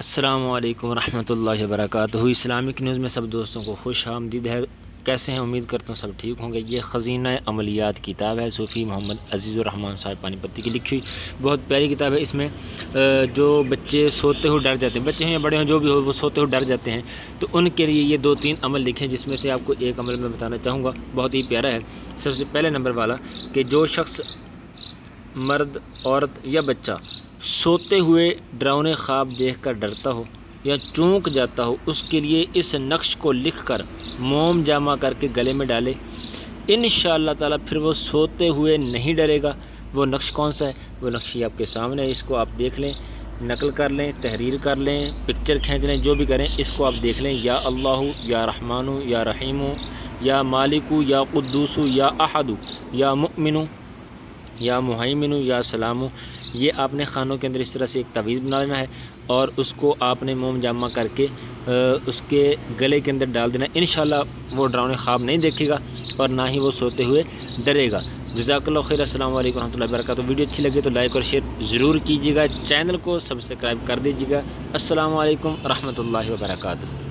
السلام علیکم ورحمۃ اللہ وبرکاتہ۔ اسلامک نیوز میں سب دوستوں کو خوش آمدید ہے۔ کیسے ہیں؟ امید کرتا ہوں سب ٹھیک ہوں گے۔ یہ خزینہ عملیات کتاب ہے، صوفی محمد عزیز الرحمن صاحب پانی پتی کی لکھی ہوئی بہت پیاری کتاب ہے۔ اس میں جو بچے سوتے ہوئے ڈر جاتے ہیں، بچے ہیں یا بڑے ہیں جو بھی ہو، وہ سوتے ہوئے ڈر جاتے ہیں، تو ان کے لیے یہ 2-3 عمل لکھے ہیں، جس میں سے آپ کو ایک عمل میں بتانا چاہوں گا، بہت ہی پیارا ہے۔ سب سے پہلے نمبر والا کہ جو شخص مرد، عورت یا بچہ سوتے ہوئے ڈراؤنے خواب دیکھ کر ڈرتا ہو یا چونک جاتا ہو، اس کے لیے اس نقش کو لکھ کر موم جامع کر کے گلے میں ڈالے، انشاءاللہ تعالیٰ پھر وہ سوتے ہوئے نہیں ڈرے گا۔ وہ نقش کون سا ہے؟ وہ نقش آپ کے سامنے ہے، اس کو آپ دیکھ لیں، نقل کر لیں، تحریر کر لیں، پکچر کھینچ لیں، جو بھی کریں اس کو آپ دیکھ لیں۔ یا اللہ، یا رحمان، یا رحیم، یا مالک، یا قدوس، یا احد، یا مؤمن، یا مہیمن، یا سلام، یہ آپ نے خانوں کے اندر اس طرح سے ایک تعویذ بنا لینا ہے، اور اس کو آپ نے موم جامع کر کے اس کے گلے کے اندر ڈال دینا۔ انشاءاللہ وہ ڈراؤنے خواب نہیں دیکھے گا اور نہ ہی وہ سوتے ہوئے ڈرے گا۔ جزاک اللہ خیر۔ السلام علیکم ورحمۃ اللہ وبرکاتہ۔ ویڈیو اچھی لگے تو لائک اور شیئر ضرور کیجیے گا، چینل کو سبسکرائب کر دیجیے گا۔ السلام علیکم ورحمۃ اللہ وبرکاتہ۔